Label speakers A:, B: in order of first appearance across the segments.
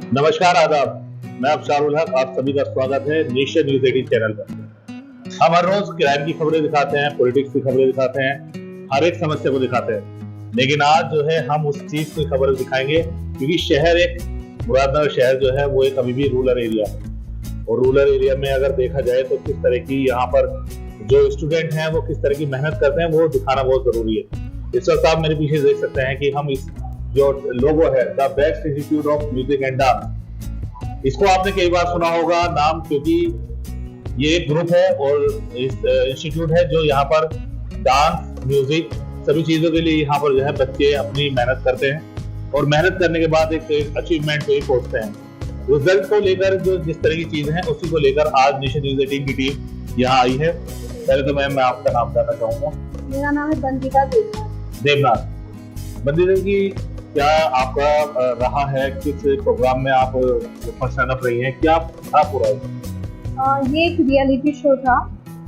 A: नमस्कार, आदाब। मैं अफशारुल हक, आप सभी का स्वागत है नेशन न्यूज 18 चैनल पर। हम हर रोज क्राइम की खबरें दिखाते हैं, पॉलिटिक्स की खबरें दिखाते हैं, हर एक समस्या को दिखाते हैं। लेकिन आज जो है हम उस चीज की खबर दिखाएंगे, क्योंकि शहर एक मुरादनगर शहर जो है वो एक अभी भी रूरल एरिया है। और रूरल एरिया में अगर देखा जाए तो किस तरह की यहाँ पर जो स्टूडेंट हैं वो किस तरह की मेहनत करते हैं, वो दिखाना बहुत जरूरी है। इस वक्त आप मेरे पीछे देख सकते हैं कि हम इस जो लोगो है the best institute of music and dance, इसको आपने कई बार सुना होगा नाम, क्योंकि ये एक ग्रुप है और इस इंस्टीट्यूट है जो यहाँ पर डांस, म्यूजिक सभी चीजों के लिए यहाँ पर जो है बच्चे अपनी मेहनत करते हैं और मेहनत करने के बाद एक अचीवमेंट पे पहुंचते हैं। रिजल्ट को लेकर जो जिस तरह की चीज है उसी को लेकर आज नेशन न्यूज 18 की टीम यहाँ आई है। पहले तो मैं आपका नाम जानना चाहूंगा।
B: मेरा नाम है बंदिता
A: देवनाथ। बंदिता जी, क्या आपका रहा है, किस प्रोग्राम में आप फर्स्ट रनअप रही हैं, क्या था पूरा?
B: ये एक रियलिटी शो था,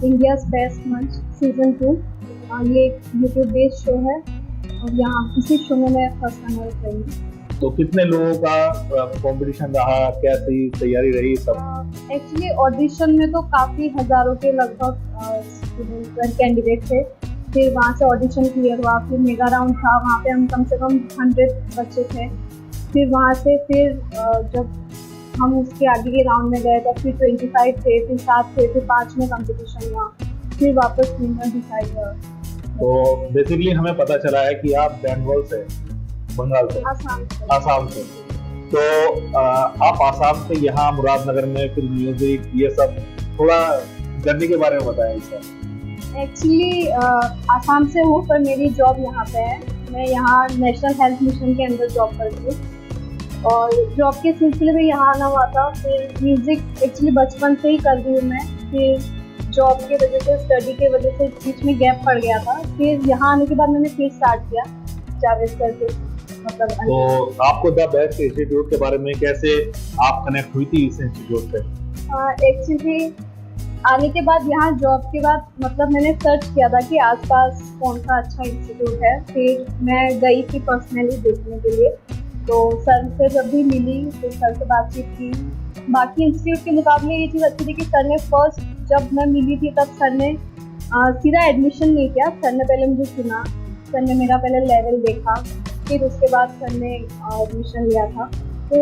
B: इंडियाज बेस्ट मंच सीजन 2। ये एक यूट्यूब बेस्ड शो है और यहाँ इसी शो में मैं फर्स्ट रनअप रही हूँ।
A: तो कितने लोगों का कंपटीशन रहा, कैसी तैयारी रही सब?
B: एक्चुअली ऑडिशन में तो काफ़ी हज़ारों के लगभग स्टूडेंट कैंडिडेट थे। फिर वहाँ से ऑडिशन क्लियर हुआ, फिर मेगा राउंड था, वहाँ पे हम कम से कम 100 बच्चे थे। फिर वहाँ से जब हम उसके आगे के राउंड में गए तो फिर 25 थे, फिर 7 थे, फिर 5 में कंपटीशन हुआ, फिर वापस विनर डिसाइड हुआ।
A: तो बेसिकली हमें पता चला है कि आप बंगाल से, आसाम से। तो आप आसाम से यहाँ मुरादनगर में फिर म्यूजिक ये सब, थोड़ा जर्नी के बारे में बताएं सर।
B: एक्चुअली आसाम से हूँ पर मेरी जॉब यहाँ पे है। मैं यहाँ नेशनल हेल्थ मिशन के अंदर जॉब करती हूँ और जॉब के सिलसिले में यहाँ आना हुआ था। फिर म्यूज़िक एक्चुअली बचपन से ही कर रही हूँ मैं, फिर जॉब की वजह से, स्टडी की वजह से बीच में गैप पड़ गया था। फिर यहाँ आने के बाद मैंने फिर स्टार्ट किया जावेद करके। मतलब
A: तो आपको द बेस्ट इंस्टीट्यूट के बारे में कैसे आप कनेक्ट हुई थी इस इंस्टीट्यूट से?
B: एक्चुअली आने के बाद यहाँ जॉब के बाद मतलब मैंने सर्च किया था कि आसपास कौन सा अच्छा इंस्टीट्यूट है। फिर मैं गई थी पर्सनली देखने के लिए। तो सर से जब भी मिली तो सर से बातचीत की। बाकी इंस्टीट्यूट के मुकाबले ये चीज़ अच्छी थी कि सर ने फर्स्ट जब मैं मिली थी तब सर ने सीधा एडमिशन नहीं किया। सर ने पहले मुझे सुना, सर ने मेरा पहले लेवल देखा, फिर उसके बाद सर ने एडमिशन लिया था। तो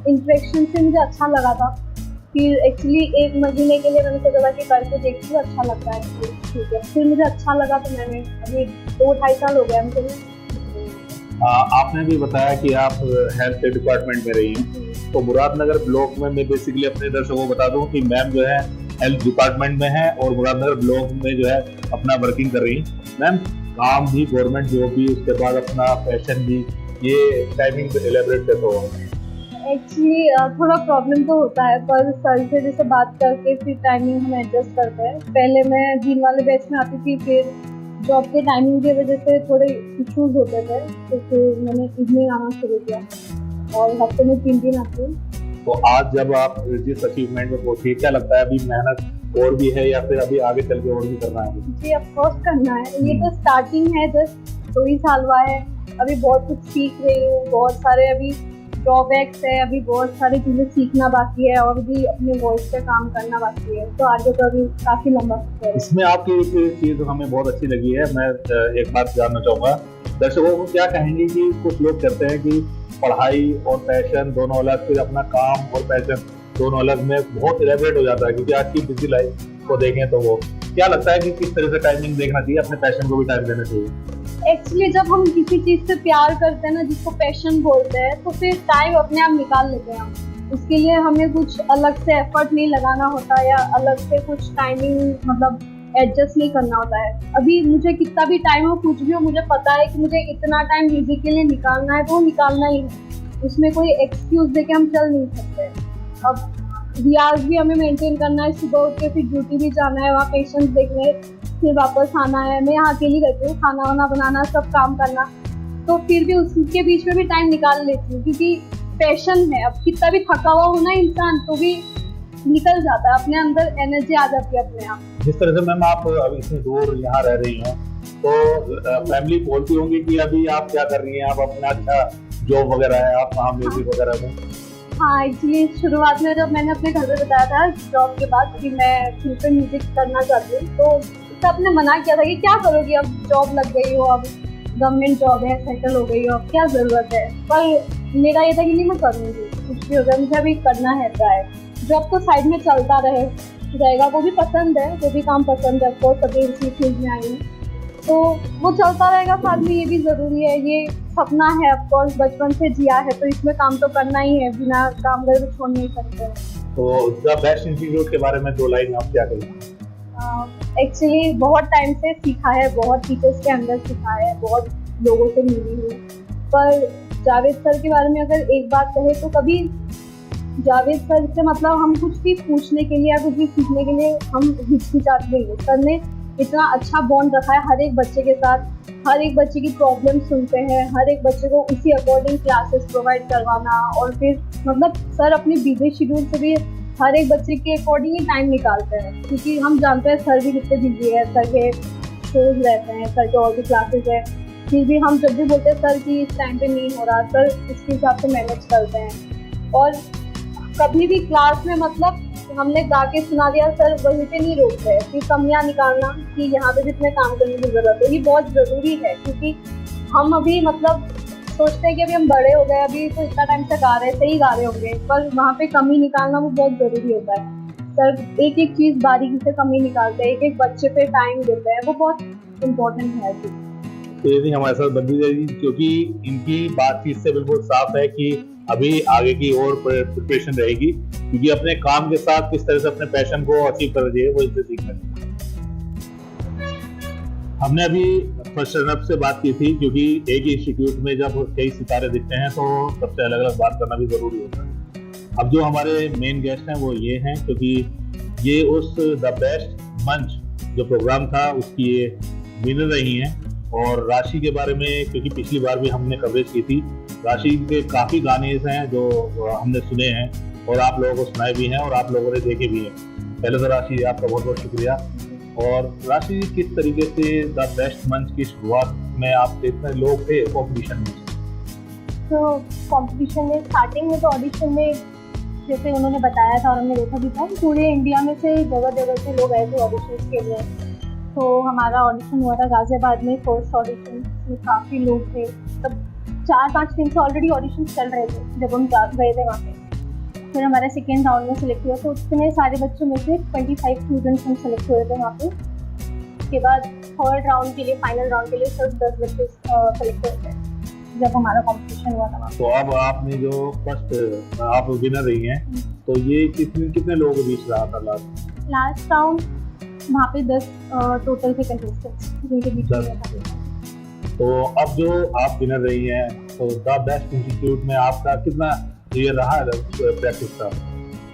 B: इंटरेक्शन से मुझे अच्छा लगा था। फिर एक्चुअली 1 महीने के लिए मैंने सोचा था कि करके देखती हूँ, अच्छा लगता है, ठीक है। फिर मुझे अच्छा लगा तो मैंने अभी 2-2.5 साल हो गया मुझे।
A: आपने भी बताया कि आप हेल्थ डिपार्टमेंट में रही हैं, तो मुरादनगर ब्लॉक में मैं बेसिकली अपने दर्शकों को बता दूं कि मैम जो है हेल्थ डिपार्टमेंट में है और मुरादनगर ब्लॉक में जो है अपना वर्किंग कर रही हैं। मैम, काम भी, गवर्नमेंट जॉब भी, उसके बाद अपना पैशन भी, ये टाइमिंग एलेबरेट कैसे होगा?
B: एक्चुअली थोड़ा प्रॉब्लम तो होता है, पर सर से जैसे बात करके फिर टाइमिंग हम एडजस्ट करते हैं। पहले मैं दिन वाले बैच में आती थी, फिर जॉब के टाइमिंग की वजह से थोड़े इश्यूज होते थे, तो फिर मैंने इवनिंग आना शुरू किया और हफ्ते में 3 दिन आती हूँ।
A: तो आज जब आप जिस अचीवमेंट में पहुंची, क्या लगता है अभी मेहनत और भी है या फिर अभी आगे चल के और भी करना है?
B: जी, ऑफ कोर्स करना है। ये तो स्टार्टिंग है, जस्ट 2 ही साल हुआ है। अभी बहुत कुछ सीख रही हूँ, बहुत सारे अभी ड्रॉबैक्स है, अभी बहुत सारी चीज़ें सीखना बाकी है और भी अपने वॉइस पे काम करना बाकी है। तो आगे तो अभी काफ़ी लंबा सफर है।
A: इसमें आपकी एक चीज़ हमें बहुत अच्छी लगी है। मैं एक बात जानना चाहूँगा, दर्शकों को क्या कहेंगे कि कुछ लोग कहते हैं कि पढ़ाई और पैशन दोनों अलग, फिर अपना काम और पैशन दोनों अलग में बहुत इलेबरेट हो जाता है, क्योंकि आज की बिजी लाइफ को देखें तो वो क्या लगता है कि किस तरह से टाइमिंग देखना चाहिए, अपने पैशन को भी टाइम देना चाहिए?
B: एक्चुअली जब हम किसी चीज़ से प्यार करते हैं ना, जिसको पैशन बोलते हैं, तो फिर टाइम अपने आप निकाल लेते हैं हम। उसके लिए हमें कुछ अलग से एफर्ट नहीं लगाना होता या अलग से कुछ टाइमिंग मतलब एडजस्ट नहीं करना होता है। अभी मुझे कितना भी टाइम हो, कुछ भी हो, मुझे पता है कि मुझे इतना टाइम म्यूजिक के लिए निकालना है, तो निकालना ही है। उसमें कोई एक्सक्यूज देके हम चल नहीं सकते। अब रियाज भी हमें मेंटेन करना है, सुबह उठ के फिर ड्यूटी भी जाना है, वहाँ पेशेंट्स देखने, फिर वापस आना है। मैं यहाँ अकेली रहती हूँ, खाना वाना बनाना, सब काम करना, तो फिर भी उसके बीच में भी टाइम निकाल लेती हूँ, क्योंकि पैशन है। अब कितना भी थका हुआ हो ना इंसान, तो भी निकल जाता है, अपने अंदर एनर्जी आ जाती है अपने आप।
A: जिस तरह से मैम आप अभी इतनी दूर यहाँ रह रही हैं, तो फैमिली बोलती होंगी कि अभी आप क्या कर रही हैं, आप अपना अच्छा जॉब वगैरह है, आप कहाँ म्यूजिक वगैरह में?
B: हाँ, एक्चुअली शुरुआत में जब मैंने अपने घर पे बताया था जॉब के बाद कि मैं फिर पे म्यूजिक करना चाहती हूँ, तो सबने मना किया था कि क्या करोगी, अब जॉब लग गई हो, अब गवर्नमेंट जॉब है, सेटल हो गई हो, अब क्या ज़रूरत है। पर मेरा ये था कि नहीं, मैं करूँगी, कुछ भी हो जाए, मुझे अभी करना है ट्राई। जॉब तो साइड में चलता रहेगा, वो भी पसंद है, वो भी काम पसंद है, ऑफकोर्स सभी इसी फील्ड में आई हूँ, तो वो चलता रहेगा साथ में, ये भी ज़रूरी है, ये सपना है ऑफकोर्स, बचपन से जिया है, तो इसमें काम तो करना ही है, बिना काम करे तो छोड़ नहीं सकते।
A: तो द बेस्ट इंस्टीट्यूट के बारे में 2 लाइन आप क्या कहेंगे?
B: एक्चुअली बहुत टाइम से सीखा है, बहुत टीचर्स के अंदर सीखा है, बहुत लोगों से मिली हूँ, पर जावेद सर के बारे में अगर एक बात कहे तो कभी जावेद सर से मतलब हम कुछ भी पूछने के लिए या कुछ भी सीखने के लिए हम हिचकिचाते नहीं। सर ने इतना अच्छा बॉन्ड रखा है हर एक बच्चे के साथ, हर एक बच्चे की प्रॉब्लम सुनते हैं, हर एक बच्चे को उसी अकॉर्डिंग क्लासेस प्रोवाइड करवाना, और फिर मतलब सर अपनी बिजी शेड्यूल से भी हर एक बच्चे के अकॉर्डिंग ही टाइम निकालते हैं, क्योंकि हम जानते हैं सर भी कितने बिजी है, सर के शोज रहते हैं, सर के और भी क्लासेस है, फिर भी हम जब भी बोलते हैं सर कि इस टाइम पे नहीं हो रहा, सर इसके हिसाब से मैनेज करते हैं। और कभी भी क्लास में मतलब हमने गा के सुना दिया, सर वहीं पे नहीं रोकते हैं, फिर कमियां निकालना कि यहाँ पे भी इतने काम करने की जरूरत है, ये बहुत ज़रूरी है, क्योंकि हम अभी मतलब सोचते हैं कि अभी हम बड़े हो गए, अभी तो इतना टाइम से गा रहे, सही गा रहे होंगे, पर वहाँ पे कमी निकालना वो बहुत ज़रूरी होता है। सर एक एक चीज़ बारीकी से कमी निकालते हैं, एक एक बच्चे पे टाइम देते हैं, वो बहुत इम्पोर्टेंट है।
A: तो यदि हमारे साथ बंदी रहेगी, क्योंकि इनकी बातचीत से बिल्कुल साफ है कि अभी आगे की और प्रिपरेशन रहेगी, क्योंकि अपने काम के साथ किस तरह से अपने पैशन को अचीव कर दिए वो इनसे सीखना चाहिए। हमने अभी फर्स्ट रनअप से बात की थी, क्योंकि एक ही इंस्टीट्यूट में जब कई सितारे दिखते हैं तो सबसे अलग अलग बात करना भी जरूरी होता है। अब जो हमारे मेन गेस्ट हैं वो ये हैं, क्योंकि ये उस द बेस्ट मंच जो प्रोग्राम था उसकी ये विनर रही हैं। और राशि के बारे में, क्योंकि पिछली बार भी हमने कवरेज की थी, राशि के काफ़ी गाने हैं जो हमने सुने हैं और आप लोगों को सुनाए भी हैं और आप लोगों ने देखे भी हैं। पहले तो राशि आपका बहुत बहुत शुक्रिया। और राशि, किस तरीके से द बेस्ट मंच की शुरुआत में आप कितने लोग थे कॉम्पिटिशन में?
C: तो कॉम्पिटिशन में स्टार्टिंग में तो ऑडिशन में जैसे उन्होंने बताया था और हमने देखा भी था, पूरे इंडिया में से जगह जगह से लोग आए थे ऑडिशन के लिए। तो हमारा ऑडिशन हुआ था गाजियाबाद में, फर्स्ट ऑडिशन में काफ़ी लोग थे, तब 4-5 दिन से ऑलरेडी ऑडिशन चल रहे थे जब हम गए थे वहाँ पे। फिर हमारा सेकेंड राउंड में सिलेक्ट हुआ, तो उतने सारे बच्चों में से 25 स्टूडेंट्स हम सेलेक्ट हुए थे वहाँ पे। उसके बाद थर्ड राउंड के लिए, फाइनल राउंड के लिए सिर्फ 10 बच्चे सेलेक्ट हुए थे जब हमारा कॉम्पिटिशन हुआ था वहाँ।
A: तो अब आपने जो फर्स्ट आप विनर रही हैं, तो ये कितने लोगों के बीच रहा था
C: लास्ट राउंड? वहाँ पे 10 टोटल थे कंटेस्टेंट्स जिनके बीच में था।
A: तो अब जो आप विनर रही हैं, तो द बेस्ट इंस्टीट्यूट में आपका कितना ये रहा है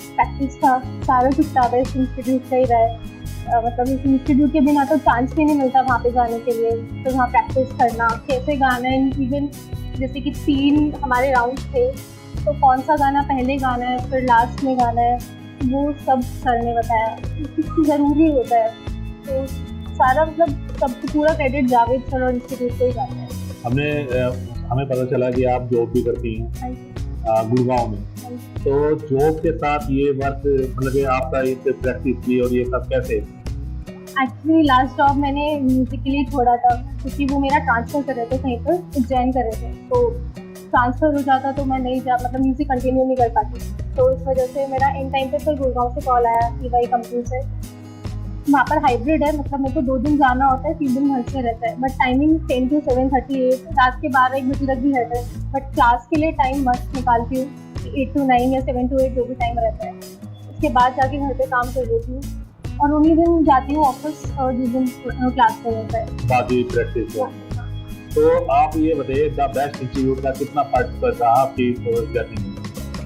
A: प्रैक्टिस
C: का सारा कुछ ज़्यादा इस इंस्टीट्यूट का ही रहा है। मतलब इस इंस्टीट्यूट के बिना तो चांस भी नहीं मिलता वहाँ पे जाने के लिए, तो वहाँ प्रैक्टिस करना, कैसे गाना है, इवन जैसे कि 3 हमारे राउंड थे, तो कौन सा गाना पहले गाना है फिर लास्ट में गाना है, वो सब सर ने बताया, ज़रूरी होता है। तो सारा मतलब सब पूरा क्रेडिट जावेद सर और इंस्टीट्यूट को ही जाता है।
A: हमें पता चला कि आप जॉब भी करती हैं गुड़गांव में, तो जॉब के साथ ये वर्क मतलब कि आपका ये प्रैक्टिस की और ये सब कैसे?
C: एक्चुअली लास्ट जॉब मैंने म्यूज़िक के लिए छोड़ा था, क्योंकि वो मेरा ट्रांसफ़र कर रहे थे कहीं पर, उज्जैन कर रहे थे, तो ट्रांसफ़र हो जाता तो मैं नहीं मतलब म्यूज़िक कंटिन्यू नहीं कर पाती। तो इस वजह से मेरा इन टाइम पे फिर गुड़गांव से कॉल आया EY कंपनी से। वहाँ पर हाइब्रिड है, मतलब मेरे को 2 दिन जाना होता है, 3 दिन घर से रहता है, बट टाइमिंग 10 to 7:38, रात के 12-1 बजे तक भी रहता है, बट क्लास के लिए टाइम मस्त निकालती हूँ, 8 to 9 या 7 to 8 जो भी टाइम रहता है। उसके बाद जाके घर पे काम कर लेती हूँ और उन्हीं दिन जाती हूँ ऑफिस, और जिस दिन क्लास में रहता है
A: बाकी प्रैक्टिस। तो आप ये बताइए, द बेस्ट इंस्टीट्यूट का कितना पार्टिसिपेट रहा आपकी जर्नी में?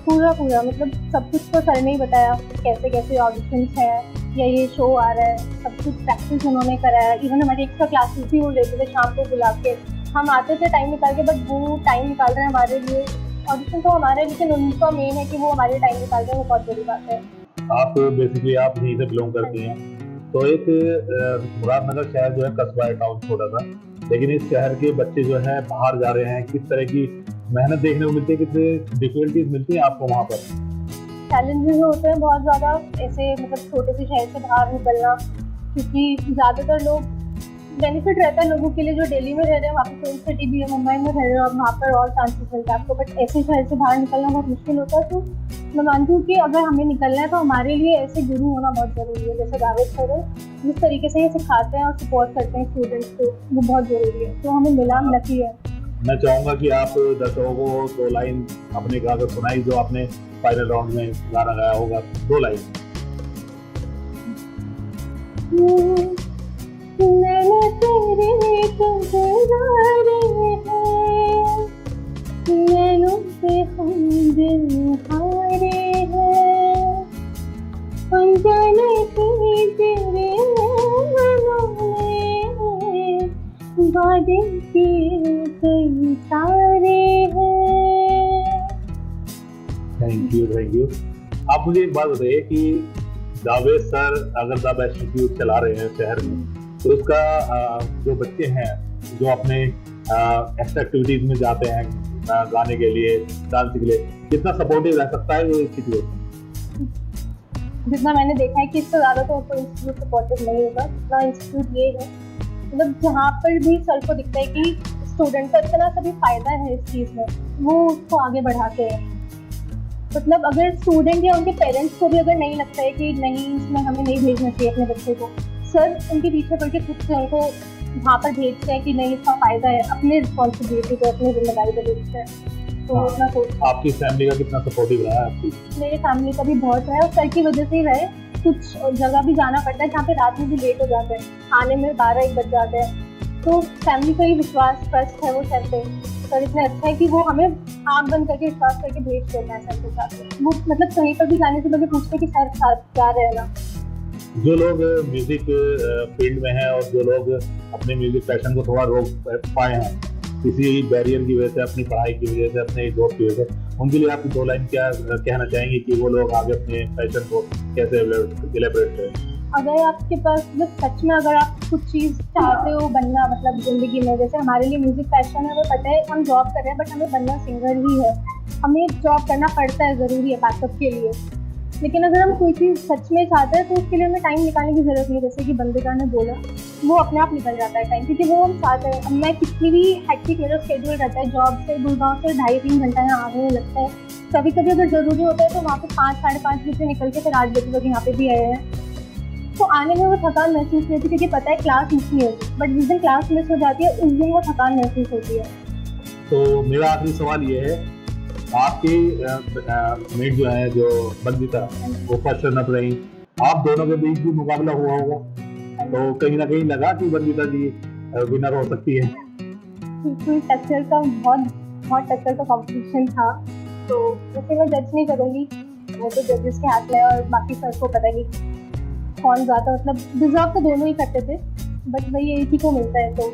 C: पूरा मतलब सब कुछ तो सर ने ही बताया, कैसे कैसे ऑडिशंस है या ये शो आ रहा है, सब कुछ प्रैक्टिस उन्होंने कराया। इवन हमारी एक्स्ट्रा क्लासेस भी वो लेते थे शाम को बुला के, हम आते थे टाइम निकाल के, बट वो टाइम निकाल रहे हैं हमारे लिए। ऑडिशन तो हमारे, लेकिन उनका मेन है कि वो हमारे टाइम निकाल रहे हैं, वो बहुत बड़ी बात है।
A: आप बेसिकली आप यहीं से बिलोंग करती हैं, तो एक मुरादनगर शहर जो है कस्बा है, टाउन छोटा सा, लेकिन इस शहर के बच्चे जो है बाहर जा रहे हैं, किस तरह की मेहनत देखने को मिलती है, कितने डिफिकल्टीज मिलती है आपको वहाँ पर?
C: चैलेंजेस होते हैं बहुत ज़्यादा, ऐसे मतलब छोटे से शहर से बाहर निकलना, क्योंकि ज़्यादातर लोग बेनिफिट रहता है लोगों के लिए जो दिल्ली में रह रहे हैं, वहाँ पे फिल्म सिटी भी है, मुंबई में रह रहे हैं और वहाँ पर और चांसेस मिलता है आपको, बट ऐसे शहर से बाहर निकलना बहुत मुश्किल होता है। तो मैं मानती हूँ कि अगर हमें निकलना है तो हमारे लिए ऐसे गुरु होना बहुत ज़रूरी है, जैसे जावेद सर है, जिस तरीके से ये सिखाते हैं और सपोर्ट करते हैं स्टूडेंट्स को, वो बहुत ज़रूरी है। तो हमें मिला, हम लकी है।
A: मैं चाहूंगा कि आप दर्शकों को 2 लाइन अपने गाकर सुनाई जो आपने फाइनल राउंड में गाना गाया होगा, 2 लाइन।
C: मैंने तेरे गुज़ारे हैं, नैनों से हम दिल हारे हैं, अनजाने से तेरे नैनों में वादे किए कई सारे हैं।
A: Thank you. आप मुझे एक बात बताइए कि जावेद सर अगर द बेस्ट इंस्टीट्यूट चला रहे हैं शहर में, तो उसका जो बच्चे हैं जो अपने एक्स्ट्रा एक्टिविटीज में जाते हैं गाने के लिए, डांस के लिए, कितना सपोर्टिव रह सकता है ये इंस्टीट्यूट?
C: जितना मैंने देखा है कि इससे ज़्यादा तो कोई इंस्टीट्यूट सपोर्टिव नहीं होगा। जितना इंस्टीट्यूट ये है, मतलब जहाँ पर भी सर को दिखता है कि स्टूडेंट को इतना सभी फायदा है इस चीज़ में, वो उसको आगे बढ़ाते हैं। मतलब अगर स्टूडेंट या उनके पेरेंट्स को भी अगर नहीं लगता है कि नहीं इसमें हमें नहीं भेजना चाहिए अपने बच्चे को, सर उनके पीछे पड़ के खुद से उनको वहाँ पर भेजते हैं कि नहीं इसका फ़ायदा है, अपनी रिस्पॉन्सिबिलिटी पे, अपनी जिम्मेदारी पे भेजते हैं। तो इतना सोच।
A: आपकी फैमिली का कितना सपोर्टिव रहा है आपकी?
C: मेरी फैमिली का भी बहुत रहा है और सर की वजह से ही रहे। कुछ जगह भी जाना पड़ता है जहाँ पे रात में भी लेट हो जाते हैं, आने में 12-1 बज जाते हैं, तो फैमिली का ही विश्वास, ट्रस्ट है वो सर पे। सर इतना अच्छा है कि वो हमें आँख बंद करके विश्वास करके भेज देता है सर के साथ। वो मतलब कहीं पर भी जाने से पहले पूछते कि सर साथ जा रहे हैं ना।
A: जो लोग म्यूजिक फील्ड में हैं और जो लोग अपने म्यूजिक पैशन को थोड़ा रोक पाए हैं किसी बैरियर की वजह से, अपनी पढ़ाई की वजह से, अपने जॉब की वजह से, उनके लिए आप 2 लाइन क्या कहना चाहेंगे कि वो लोग आगे अपने पैशन को कैसे इलेबरेट करें?
C: अगर आपके पास मतलब सच में अगर आप कुछ चीज़ चाहते हो बनना, मतलब ज़िंदगी में, जैसे हमारे लिए म्यूज़िक पैशन है, हमें पता है हम जॉब कर रहे हैं, बट हमें बनना सिंगर ही है, हमें जॉब करना पड़ता है, ज़रूरी है बैकअप के लिए। लेकिन अगर हम कोई चीज़ सच में चाहते हैं तो उसके लिए हमें टाइम निकालने की ज़रूरत नहीं है। जैसे कि बंदिता ने बोला, वो अपने आप निकल जाता है टाइम, क्योंकि वो हम चाहते हैं। अब मैं कितनी भी हेक्टिक मेरा स्केड्यूल रहता है, जॉब से गुड़गांव से 2.5-3 घंटा यहाँ आने में लगता है, कभी कभी अगर ज़रूरी होता है तो वहाँ पे 5-5:30 बजे निकल के फिर 8 बजे तक यहाँ पे भी आए हैं, तो आने में वो थकान महसूस नहीं होती, क्योंकि पता है क्लास मिस नहीं होती, बट जिस दिन क्लास मिस हो जाती है उस दिन वो थकान महसूस होती है।
A: तो मेरा आखिरी सवाल ये है, आपकी मेट जो है, जो बंदिता, वो फर्स्ट रनअप रही, आप दोनों के बीच भी मुकाबला हुआ होगा, तो कहीं ना कहीं लगा कि बंदिता जी विनर हो सकती है?
C: टक्कर का बहुत टक्कर का कंपटीशन था, तो वैसे मैं जज नहीं करूँगी, वो तो जजेस के हाथ में है और बाकी सर को पता नहीं कौन ज़्यादा, मतलब डिजर्व तो दोनों ही करते थे, बट वही एक ही को मिलता है।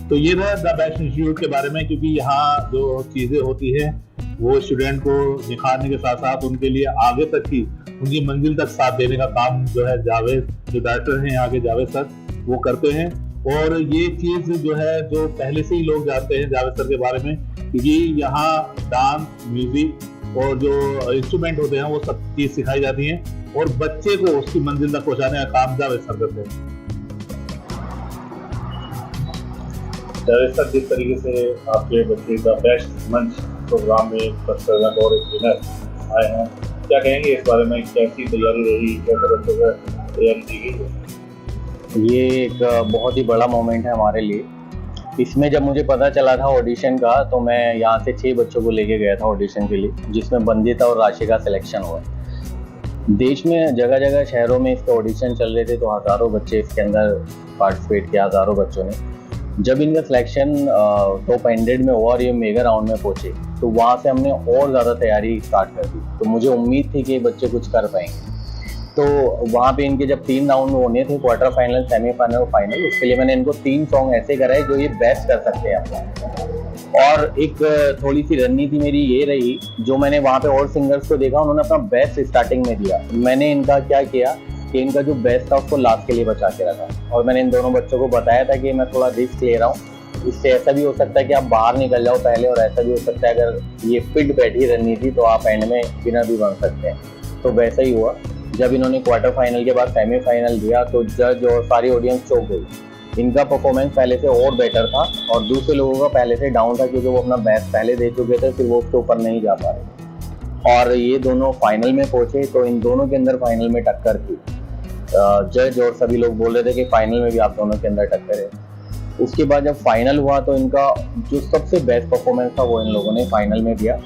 A: तो ये था द बेस्ट इंस्टीट्यूट के बारे में, क्योंकि यहाँ जो चीज़ें होती हैं वो स्टूडेंट को निखारने के साथ साथ उनके लिए आगे तक की, उनकी मंजिल तक साथ देने का काम जो है जावेद, जो डायरेक्टर हैं यहाँ के जावेद सर, वो करते हैं। और ये चीज़ जो है, जो पहले से ही लोग जानते हैं जावेद सर के बारे में, क्योंकि यहाँ डांस, म्यूजिक और जो इंस्ट्रूमेंट होते हैं वो सब चीज़ सिखाई जाती हैं और बच्चे को उसकी मंजिल तक पहुँचाने का काम जावेद सर करते हैं। जावेद सर, जिस तरीके से आपके बच्चे का बेस्ट मंच प्रोग्राम में फर्स्ट रनर और एक विनर आए हैं, क्या कहेंगे इस बारे में? कैसी तैयारी रही, कैसे बच्चों का तैयारी की गई?
D: ये एक बहुत ही बड़ा मोमेंट है हमारे लिए। इसमें जब मुझे पता चला था ऑडिशन का, तो मैं यहाँ से 6 बच्चों को लेके गया था ऑडिशन के लिए, जिसमें बंदिता और राशि का सिलेक्शन हुआ। देश में जगह जगह शहरों में इसके ऑडिशन चल रहे थे, तो हज़ारों बच्चे इसके अंदर पार्टिसिपेट किया, हज़ारों बच्चों ने। जब इनका सिलेक्शन टॉप 100 में हुआ और ये मेगा राउंड में पहुंचे, तो वहाँ से हमने और ज़्यादा तैयारी स्टार्ट कर दी। तो मुझे उम्मीद थी कि ये बच्चे कुछ कर पाएंगे। तो वहाँ पे इनके जब 3 राउंड होने थे, क्वार्टर फाइनल, सेमीफाइनल और फाइनल, उसके लिए मैंने इनको 3 सॉन्ग ऐसे कराए जो ये बेस्ट कर सकते हैं अपना। और एक थोड़ी सी रणनीति मेरी ये रही, जो मैंने वहाँ पे और सिंगर्स को देखा, उन्होंने अपना बेस्ट स्टार्टिंग में दिया। मैंने इनका क्या किया कि इनका जो बेस्ट था उसको लास्ट के लिए बचा के रखा, और मैंने इन दोनों बच्चों को बताया था कि मैं थोड़ा रिस्क ले रहा हूँ, इससे ऐसा भी हो सकता है कि आप बाहर निकल जाओ पहले, और ऐसा भी हो सकता है अगर ये फिट बैठी रणनीति तो आप एंड में विनर भी बन सकते हैं। तो वैसा ही हुआ, जब इन्होंने क्वार्टर फाइनल के बाद सेमीफाइनल दिया तो जज और सारी ऑडियंस चौंक गई। इनका परफॉर्मेंस पहले से और बेटर था और दूसरे लोगों का पहले से डाउन था, क्योंकि वो अपना बेस्ट पहले दे चुके थे, फिर वो उसके ऊपर नहीं जा पा रहे। और ये दोनों फाइनल में पहुंचे तो इन दोनों के अंदर फाइनल में टक्कर थी। जज और सभी लोग बोल रहे थे कि फाइनल में भी आप दोनों के अंदर टक्कर है। उसके बाद जब फाइनल हुआ तो इनका जो सबसे बेस्ट परफॉर्मेंस था वो इन लोगों ने फाइनल में दिया,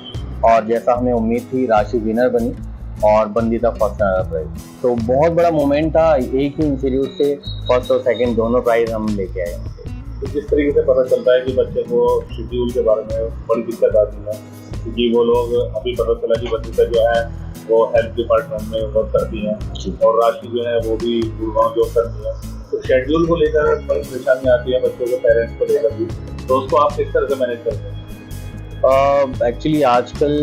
D: और जैसा हमें उम्मीद थी राशि विनर बनी और बंदिता फर्स्ट रनर प्राइज। तो बहुत बड़ा मोमेंट था, एक ही इंस्टीट्यूट से फर्स्ट और सेकंड दोनों प्राइज हम लेके आए।
A: तो जिस तरीके से पता चलता है कि बच्चे को शेड्यूल के बारे में बड़ी दिक्कत आती है, क्योंकि वो लोग अभी पता चला कि बंदिता जो है वो हेल्थ डिपार्टमेंट में वर्क करती हैं और राशि जो है वो भी गुड़गांव जॉब करती है, तो शेड्यूल को लेकर बड़ी परेशानी आती है बच्चों के पेरेंट्स को लेकर भी, तो उसको आप किस तरह से मैनेज करते हैं?
D: एक्चुअली आजकल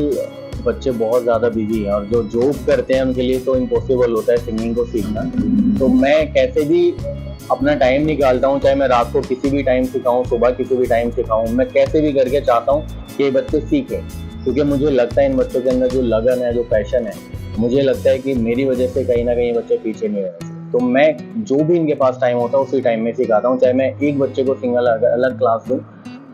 D: बच्चे बहुत ज़्यादा बिजी हैं और जो जॉब करते हैं उनके लिए तो इम्पॉसिबल होता है सिंगिंग को सीखना। तो मैं कैसे भी अपना टाइम निकालता हूँ, चाहे मैं रात को किसी भी टाइम सिखाऊँ, सुबह किसी भी टाइम सिखाऊँ, मैं कैसे भी करके चाहता हूँ कि ये बच्चे सीखें, क्योंकि मुझे लगता है इन बच्चों के अंदर जो लगन है, जो पैशन है, मुझे लगता है कि मेरी वजह से कहीं ना कहीं बच्चे पीछे नहीं रहते। तो मैं जो भी इनके पास टाइम होता है उसी टाइम में सिखाता हूँ, चाहे मैं एक बच्चे को सिंगल अलग क्लास दूँ,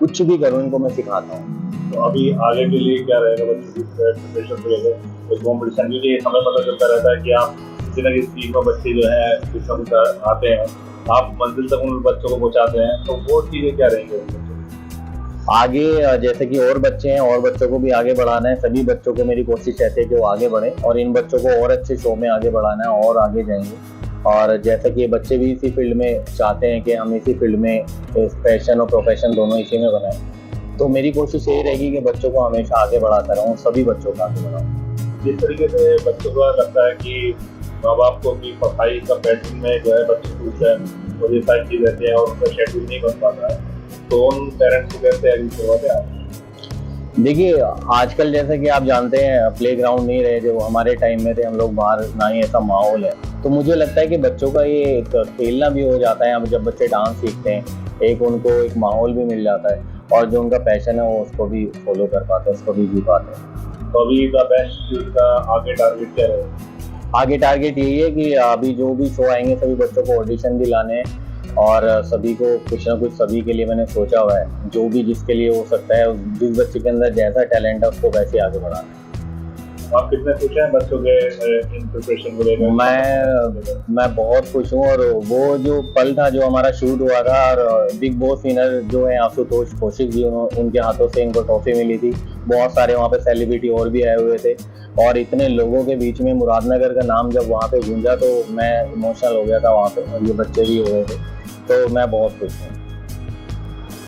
D: कुछ भी करूँ, इनको मैं सिखाता हूँ।
A: तो अभी आगे के लिए क्या रहेगा बच्चों की प्रिपरेशन को लेकर उस कॉम्पिटिशन, क्योंकि हमें पता चलता रहता है कि आप किसी न किसी चीज़ में बच्चे जो है किस्म आते हैं, आप मंजिल तक उन बच्चों को पहुँचाते हैं, तो वो चीज़ें क्या रहेंगी
D: आगे? जैसे कि और बच्चे हैं और बच्चों को भी आगे बढ़ाना है, सभी बच्चों को मेरी कोशिश रहती है कि वो आगे बढ़े और इन बच्चों को और अच्छे शो में आगे बढ़ाना है और आगे जाएंगे। और जैसा कि ये बच्चे भी इसी फील्ड में चाहते हैं कि हम इसी फील्ड में पैशन और प्रोफेशन दोनों इसी में बनाएं, तो मेरी कोशिश यही रहेगी कि बच्चों को हमेशा आगे बढ़ाता रहूँ, सभी बच्चों को आगे बढ़ाऊँ।
A: जिस तरीके से बच्चों को लगता है कि माँ बाप को भी पढ़ाई का पैटर्न में जो है बच्चे को वो ये सारी चीज़ रहती है और उनका शेड्यूल नहीं बन पाता है, तो उन पेरेंट्स को कैसे एग्री करवाते हैं आप?
D: देखिए आजकल जैसे कि आप जानते हैं प्ले ग्राउंड नहीं रहे जो हमारे टाइम में थे, हम लोग बाहर, ना ही ऐसा माहौल है, तो मुझे लगता है कि बच्चों का ये एक खेलना भी हो जाता है। अब जब बच्चे डांस सीखते हैं, एक उनको एक माहौल भी मिल जाता है और जो उनका पैशन है वो उसको भी फॉलो कर पाते हैं, उसको भी जी पाते हैं।
A: तो अभी का बेस्ट का आगे टारगेट क्या है?
D: आगे टारगेट यही है कि अभी जो भी शो आएंगे सभी बच्चों को ऑडिशन भी लाने हैं और सभी को कुछ ना कुछ सभी के लिए मैंने सोचा हुआ है, जो भी जिसके लिए हो सकता है, जिस बच्चे के अंदर जैसा टैलेंट है उसको वैसे आगे बढ़ाना है।
A: आप कितने खुश हैं बच्चों के इन प्रिपरेशन को लेकर?
D: मैं बहुत खुश हूँ और वो जो पल था जो हमारा शूट हुआ था और बिग बॉस विनर जो है आशुतोष कौशिक जी, उनके हाथों से इनको ट्रॉफी मिली थी। बहुत सारे वहाँ पे सेलिब्रिटी और भी आए हुए थे और इतने लोगों के बीच में मुरादनगर का नाम जब वहाँ पे गूंजा तो मैं इमोशनल हो गया था वहाँ पे, और ये बच्चे भी हो गए थे, तो मैं बहुत खुश हूँ।